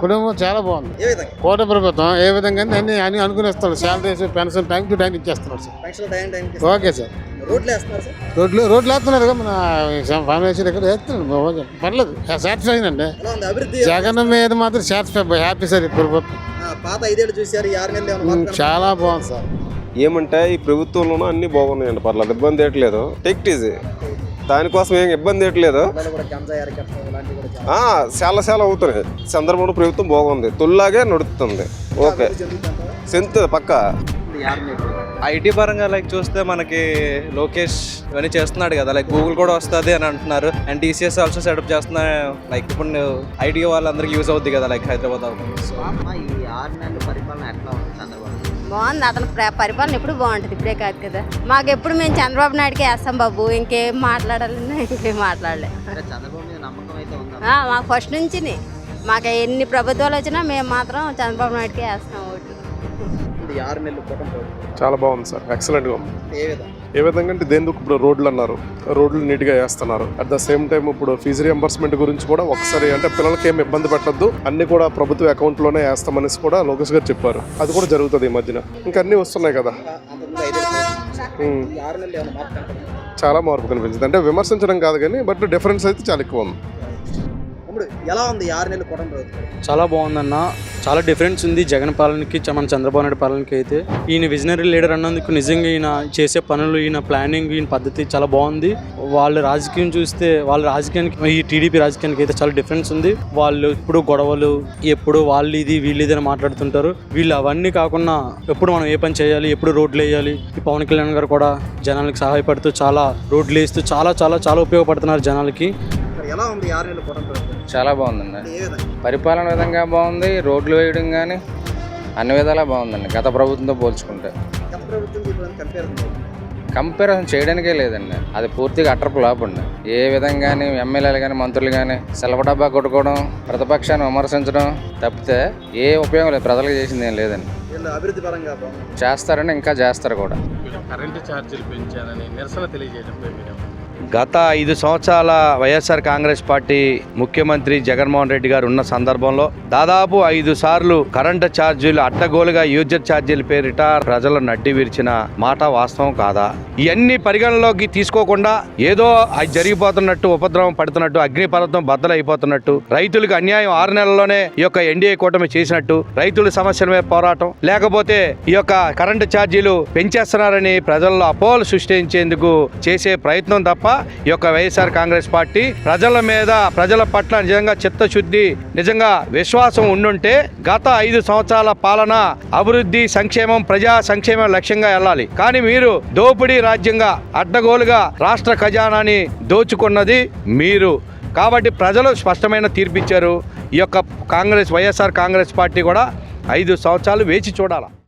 కుటుంబం చాలా బాగుంది. కోట ప్రభుత్వం ఏ విధంగా అన్ని అన్ని అనుకునేస్తాడు. Salaries pension time to time ఇచ్చేస్తున్నారు సార్. Okay sir. రోడ్లు వేస్తున్నారు కదా, మన ఫార్మేషన్ దగ్గర వేస్తున్నారు. పర్లేదు, సాటిస్ఫైన్ అండి. జగన్ మీద మాత్రం సాటిస్ఫై, హ్యాపీ సార్. ఈ ప్రభుత్వం చాలా బాగుంది సార్. ఏమంటే ఈ ప్రభుత్వంలోనూ అన్ని బాగున్నాయండి, పర్లేదు, ఇబ్బంది ఏట్లేదు. టెక్ ఈజీ, దానికోసం ఏం ఇబ్బంది ఏట్లేదు. చాలా అవుతున్నాయి. చంద్రబాబు ప్రభుత్వం బాగుంది, తొలిలాగే నడుస్తుంది. ఓకే, సెంత్ పక్క. ఐటీ పరంగా చూస్తే మనకి లోకేష్ ఇవన్నీ చేస్తున్నాడు కదా, గూగుల్ కూడా వస్తుంది అని అంటున్నారు. అండ్ టీసీఎస్ ఆల్సో సెటప్ చేస్తున్నా. ఇప్పుడు ఐటీ వాళ్ళందరికీ యూజ్ అవుద్ది కదా, హైదరాబాద్. బాగుంది, అతను పరిపాలన ఎప్పుడు బాగుంటుంది, ఇప్పుడే కాదు కదా. మాకు ఎప్పుడు మేము చంద్రబాబు నాయుడుకే వేస్తాం బాబు, ఇంకేం మాట్లాడాలన్నా ఇంకేం మాట్లాడలేదు. మాకు ఫస్ట్ నుంచి మాకు ఎన్ని ప్రభుత్వాలు వచ్చినా మేము మాత్రం చంద్రబాబు నాయుడుకే వేస్తాం ఓటు. చాలా బాగుంది సార్, ఎక్సలెంట్గా ఉంది. ఏ విధంగా అంటే దేనికి ఇప్పుడు రోడ్లు అన్నారు, రోడ్లు నీట్గా వేస్తున్నారు. అట్ ద సేమ్ టైం ఇప్పుడు ఫీజు రియంబర్స్మెంట్ గురించి కూడా ఒకసారి అంటే పిల్లలకి ఏం ఇబ్బంది పెట్టద్దు, అన్ని కూడా ప్రభుత్వ అకౌంట్లోనే వేస్తామనేసి కూడా లోకేష్ గారు చెప్పారు. అది కూడా జరుగుతుంది ఈ మధ్యన. ఇంకా అన్నీ వస్తున్నాయి కదా, చాలా మార్పు కనిపించింది. అంటే విమర్శించడం కాదు కానీ బట్ డిఫరెన్స్ అయితే చాలా ఎక్కువ ఉంది. ఎలా ఉంది 6 నెలలు కూటమి ప్రభుత్వం? చాలా బాగుందన్న, చాలా డిఫరెన్స్ ఉంది జగన్ పాలనకి మన చంద్రబాబు నాయుడు పాలనకి. అయితే ఈయన విజనరీ లీడర్ అన్నందుకు నిజంగా ఈయన చేసే పనులు, ఈయన ప్లానింగ్, ఈయన పద్ధతి చాలా బాగుంది. వాళ్ళ రాజకీయం చూస్తే వాళ్ళ రాజకీయానికి ఈ టీడీపీ రాజకీయానికి అయితే చాలా డిఫరెన్స్ ఉంది. వాళ్ళు ఎప్పుడు గొడవలు, ఎప్పుడు వాళ్ళు ఇది వీళ్ళు ఇది అని మాట్లాడుతుంటారు. వీళ్ళు అవన్నీ కాకుండా ఎప్పుడు మనం ఏ పని చేయాలి, ఎప్పుడు రోడ్లు వేయాలి. ఈ పవన్ కళ్యాణ్ గారు కూడా జనాలకి సహాయపడుతూ చాలా రోడ్లు వేస్తూ చాలా చాలా చాలా ఉపయోగపడుతున్నారు జనాలకి. ఎలా ఉంది 6 నెలలు కూటమి ప్రభుత్వం? చాలా బాగుందండి, పరిపాలన విధంగా బాగుంది, రోడ్లు వేయడం కానీ అన్ని విధాలా బాగుందండి గత ప్రభుత్వంతో పోల్చుకుంటే. కంపారిజన్ చేయడానికే లేదండి, అది పూర్తిగా అటర్ ఫ్లాప్ అండి. ఏ విధంగా ఎమ్మెల్యేలు కానీ మంత్రులు కానీ సెలవు డబ్బా కొట్టుకోవడం, ప్రతిపక్షాన్ని విమర్శించడం తప్పితే ఏ ఉపయోగం లేదు, ప్రజలకు చేసింది ఏం లేదండి. అభివృద్ధి పరంగా చేస్తారని ఇంకా చేస్తారు కూడా. కరెంటు ఛార్జీలు పెంచాలని నిరసన తెలియజేయడం. గత 5 సంవత్సరాల వైఎస్ఆర్ కాంగ్రెస్ పార్టీ ముఖ్యమంత్రి జగన్మోహన్ రెడ్డి గారు ఉన్న సందర్భంలో దాదాపు 5 సార్లు కరెంటు ఛార్జీలు అడ్డగోలుగా యూజర్ ఛార్జీల పేరిట ప్రజలు నడ్డి విరిచిన మాట వాస్తవం కాదా? ఇవన్నీ పరిగణలోకి తీసుకోకుండా ఏదో అది జరిగిపోతున్నట్టు, ఉపద్రవం పడుతున్నట్టు, అగ్నిపర్వతం బద్దలైపోతున్నట్టు, రైతులకు అన్యాయం 6 నెలల్లోనే ఈ యొక్క ఎన్డీఏ కూటమి చేసినట్టు, రైతుల సమస్యల మీద పోరాటం, లేకపోతే ఈ యొక్క కరెంటు ఛార్జీలు పెంచేస్తున్నారని ప్రజల్లో అపోహలు సృష్టించేందుకు చేసే ప్రయత్నం తప్ప ఈ యొక్క వైఎస్ఆర్ కాంగ్రెస్ పార్టీ ప్రజల మీద, ప్రజల పట్ల నిజంగా చిత్తశుద్ధి, నిజంగా విశ్వాసం ఉండుంటే గత 5 సంవత్సరాల పాలన అభివృద్ధి, సంక్షేమం, ప్రజా సంక్షేమం లక్ష్యంగా వెళ్ళాలి. కానీ మీరు దోపిడీ రాజ్యంగా అడ్డగోలుగా రాష్ట్ర ఖజానాని దోచుకున్నది మీరు. కాబట్టి ప్రజలు స్పష్టమైన తీర్పిచ్చారు. ఈ యొక్క వైఎస్ఆర్ కాంగ్రెస్ పార్టీ కూడా 5 సంవత్సరాలు వేచి చూడాలి.